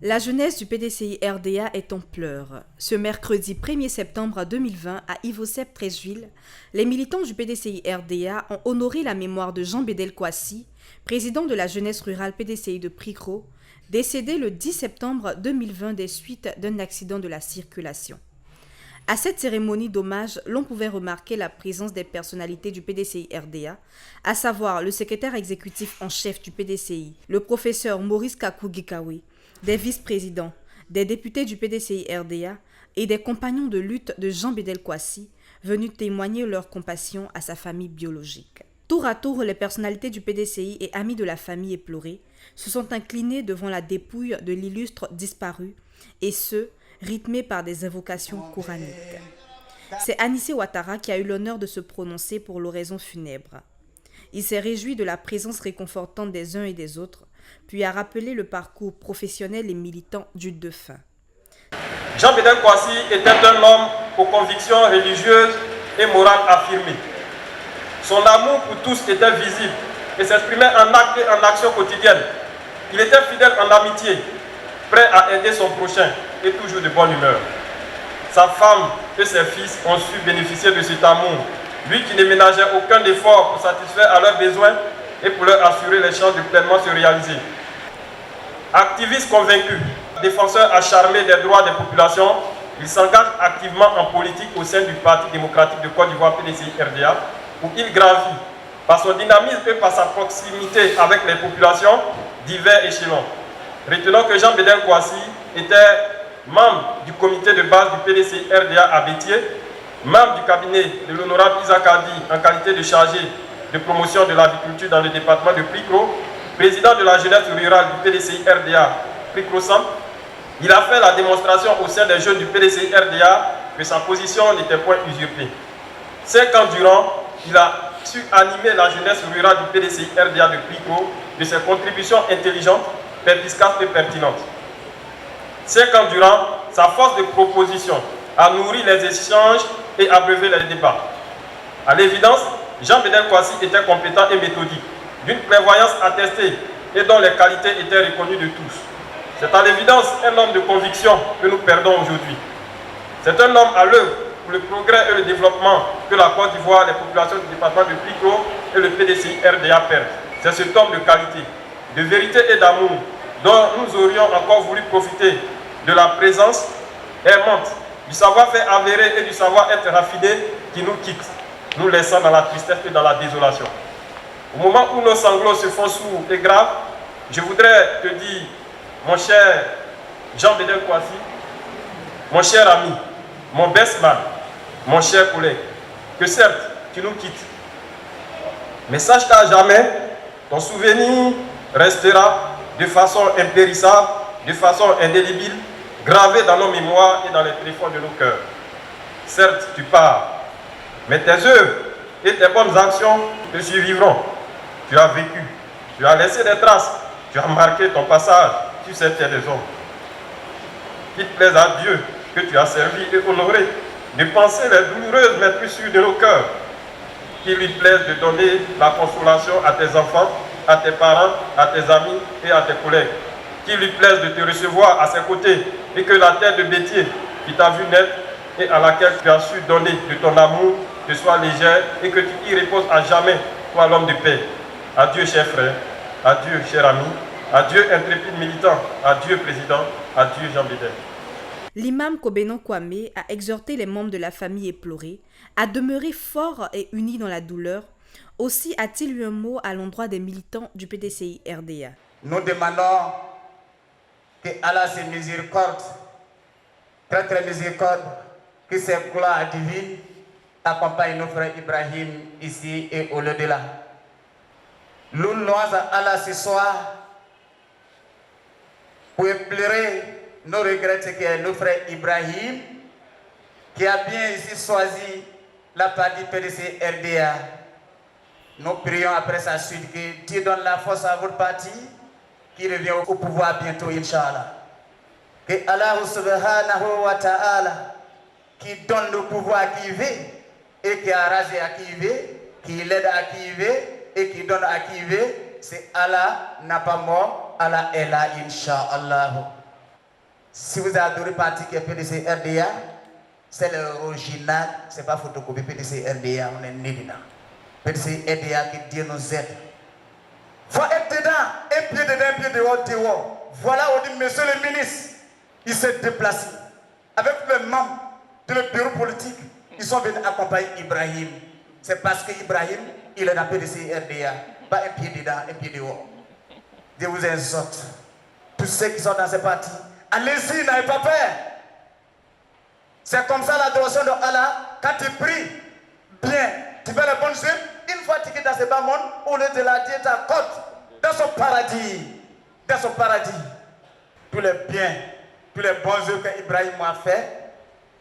La jeunesse du PDCI-RDA est en pleurs. Ce mercredi 1er septembre 2020, à Ivosep-Treichville, les militants du PDCI-RDA ont honoré la mémoire de Jean Bédel Kouassi, président de la jeunesse rurale PDCI de Pricro, décédé le 10 septembre 2020 des suites d'un accident de la circulation. À cette cérémonie d'hommage, l'on pouvait remarquer la présence des personnalités du PDCI-RDA, à savoir le secrétaire exécutif en chef du PDCI, le professeur Maurice Kakou-Gikawe, des vice-présidents, des députés du PDCI-RDA et des compagnons de lutte de Jean Bédel Kouassi, venus témoigner leur compassion à sa famille biologique. Tour à tour, les personnalités du PDCI et amis de la famille éplorée se sont inclinés devant la dépouille de l'illustre disparu, et ce, rythmé par des invocations coraniques. C'est Anissé Ouattara qui a eu l'honneur de se prononcer pour l'oraison funèbre. Il s'est réjoui de la présence réconfortante des uns et des autres, puis a rappelé le parcours professionnel et militant du défunt. Jean Bédel Kouassi était un homme aux convictions religieuses et morales affirmées. Son amour pour tous était visible et s'exprimait en actes et en actions quotidiennes. Il était fidèle en amitié, prêt à aider son prochain et toujours de bonne humeur. Sa femme et ses fils ont su bénéficier de cet amour, lui qui ne ménageait aucun effort pour satisfaire à leurs besoins et pour leur assurer les chances de pleinement se réaliser. Activiste convaincu, défenseur acharné des droits des populations, il s'engage activement en politique au sein du Parti démocratique de Côte d'Ivoire PDCI-RDA, où il gravit, par son dynamisme et par sa proximité avec les populations, divers échelons. Retenons que Jean Bédel Kouassi était membre du comité de base du PDCI-RDA à Bétier, membre du cabinet de l'honorable Isaac Adi en qualité de chargé de promotion de l'agriculture dans le département de Pricro, président de la jeunesse rurale du PDCI-RDA Pricro-Centre. Il a fait la démonstration au sein des jeunes du PDCI-RDA que sa position n'était point usurpée. 5 ans durant, il a su animer la jeunesse rurale du PDCI-RDA de Pricro de ses contributions intelligentes, perspicaces et pertinentes. 5 ans durant, sa force de proposition a nourri les échanges et abreuvé les débats. À l'évidence, Jean Bédel Kouassi était compétent et méthodique, d'une prévoyance attestée et dont les qualités étaient reconnues de tous. C'est à l'évidence un homme de conviction que nous perdons aujourd'hui. C'est un homme à l'œuvre pour le progrès et le développement que la Côte d'Ivoire, les populations du département de Pricro et le PDCI-RDA perdent. C'est cet homme de qualité, de vérité et d'amour dont nous aurions encore voulu profiter de la présence aimante, du savoir-faire avéré et du savoir-être raffiné qui nous quitte, nous laissant dans la tristesse et dans la désolation. Au moment où nos sanglots se font sourds et graves, je voudrais te dire, mon cher Jean Bédel Kouassi, mon cher ami, mon best man, mon cher collègue, que certes, tu nous quittes, mais sache qu'à jamais, ton souvenir restera de façon impérissable, de façon indélébile, gravé dans nos mémoires et dans les tréfonds de nos cœurs. Certes, tu pars, mais tes œuvres et tes bonnes actions te survivront. Tu as vécu, tu as laissé des traces, tu as marqué ton passage sur cette terre des hommes. Qu'il plaise à Dieu que tu as servi et honoré de penser les douloureuses maîtrissures de nos cœurs. Qu'il lui plaise de donner la consolation à tes enfants, à tes parents, à tes amis et à tes collègues. Qu'il lui plaise de te recevoir à ses côtés et que la terre de Bétier qui t'a vu naître et à laquelle tu as su donner de ton amour te soit légère et que tu y reposes à jamais, toi l'homme de paix. Adieu cher frère, adieu cher ami, adieu intrépide militant, adieu président, adieu Jean Bédel. L'imam Kobenon Kwame a exhorté les membres de la famille éplorée à demeurer forts et unis dans la douleur. Aussi a-t-il eu un mot à l'endroit des militants du PDCI-RDA. Nous demandons que Allah se miséricorde, très très miséricorde, que ses gloires divines accompagnent nos frères Ibrahim ici et au-delà. Nous louons à Allah ce soir pour pleurer nos regrets que notre frère Ibrahim, qui a bien ici choisi la partie PDCI-RDA. Nous prions après sa suite que Dieu donne la force à votre parti, qui revient au pouvoir bientôt, Inch'Allah. Que Allah subhanahu wa ta'ala, qui donne le pouvoir qui veut, et qui a rasé à qui veut, qui l'aide à qui veut, et qui donne à qui veut, c'est Allah n'a pas mort, Allah est là, Inch'Allah. Si vous adorez le parti qui est PDC RDA, c'est l'original, c'est pas photocopie PDC RDA, on est né dedans. PDC RDA qui Dieu nous aide. Il faut être dedans, un pied dedans, un pied dehors, dehors. Voilà, on dit, monsieur le ministre, il s'est déplacé. Avec les membres de le bureau politique, ils sont venus accompagner Ibrahim. C'est parce que Ibrahim, il est dans PDC RDA. Pas un pied dedans, un pied dehors. Dieu vous exhorte. Tous ceux qui sont dans ces partis, allez-y, n'avez pas peur. C'est comme ça l'adoration de Allah. Quand tu pries bien, tu fais les bonnes choses. Une fois que tu es dans ce bas monde, au lieu de la Dieu t'accorde dans son paradis. Dans son paradis. Tous les biens, tous les bons œuvres qu'Ibrahim a fait,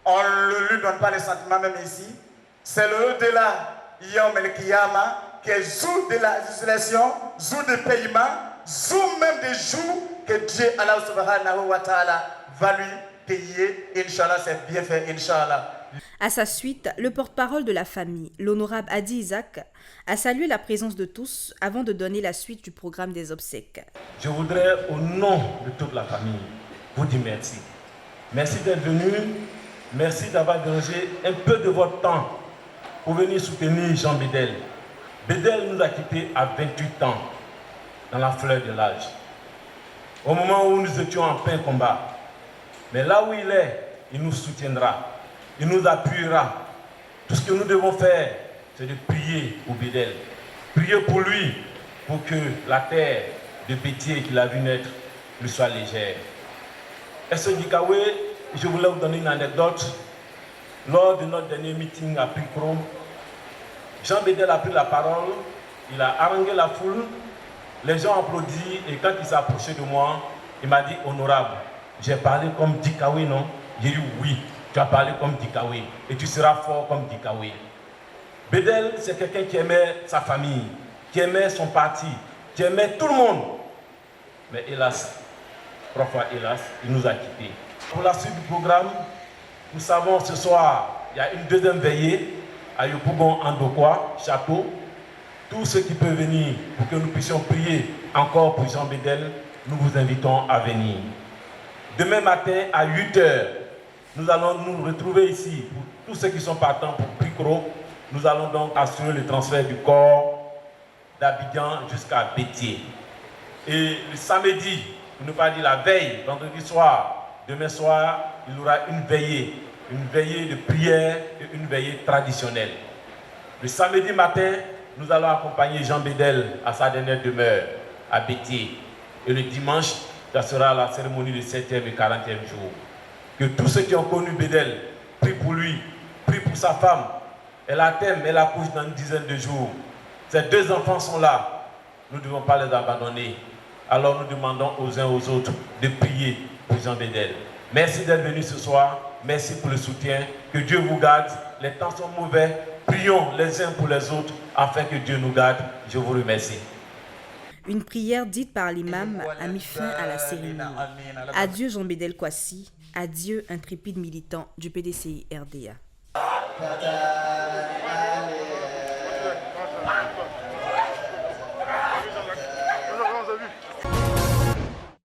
on ne lui donne pas les sentiments même ici. C'est le au-delà, Yom El Kiyama, qui est jour de la résurrection, jour de paiement, jour même des jours que Dieu, Allah subhanahu wa ta'ala, va lui payer. Inch'Allah, c'est bien fait, Inch'Allah. À sa suite, le porte-parole de la famille, l'honorable Hadi Isaac, a salué la présence de tous avant de donner la suite du programme des obsèques. Je voudrais, au nom de toute la famille, vous dire merci. Merci d'être venu, merci d'avoir dérangé un peu de votre temps pour venir soutenir Jean Bédel. Bédel nous a quittés à 28 ans, dans la fleur de l'âge, au moment où nous étions en plein combat. Mais là où il est, il nous soutiendra. Il nous appuiera. Tout ce que nous devons faire, c'est de prier pour Bédel. Prier pour lui, pour que la terre de Bétier qu'il a vu naître lui soit légère. Et ce Dikawe, je voulais vous donner une anecdote. Lors de notre dernier meeting à Picro, Jean Bédel a pris la parole, il a harangué la foule, les gens applaudissent et quand il s'est approché de moi, il m'a dit honorable, j'ai parlé comme Dikawe, non? J'ai dit oui. Tu as parlé comme Dikawe et tu seras fort comme Dikawe. Bédel, c'est quelqu'un qui aimait sa famille, qui aimait son parti, qui aimait tout le monde. Mais hélas, parfois hélas, il nous a quittés. Pour la suite du programme, nous savons ce soir, il y a une deuxième veillée à Yopougon Andokwa, château. Tous ceux qui peuvent venir pour que nous puissions prier encore pour Jean Bédel, nous vous invitons à venir. Demain matin à 8h, nous allons nous retrouver ici pour tous ceux qui sont partants pour Picro. Nous allons donc assurer le transfert du corps d'Abidjan jusqu'à Bétier. Et le samedi, pour ne pas dire la veille, vendredi soir, demain soir, il y aura une veillée de prière et une veillée traditionnelle. Le samedi matin, nous allons accompagner Jean Bédel à sa dernière demeure à Bétier. Et le dimanche, ça sera la cérémonie du 7e et 40e jour. Que tous ceux qui ont connu Bédel prient pour lui, prient pour sa femme. Elle attend, elle accouche dans une dizaine de jours. Ces deux enfants sont là. Nous ne devons pas les abandonner. Alors nous demandons aux uns aux autres de prier pour Jean Bédel. Merci d'être venu ce soir. Merci pour le soutien. Que Dieu vous garde. Les temps sont mauvais. Prions les uns pour les autres afin que Dieu nous garde. Je vous remercie. Une prière dite par l'imam a mis fin à la cérémonie. Adieu Jean Bédel Kwasi, adieu intrépide militant du PDCI RDA.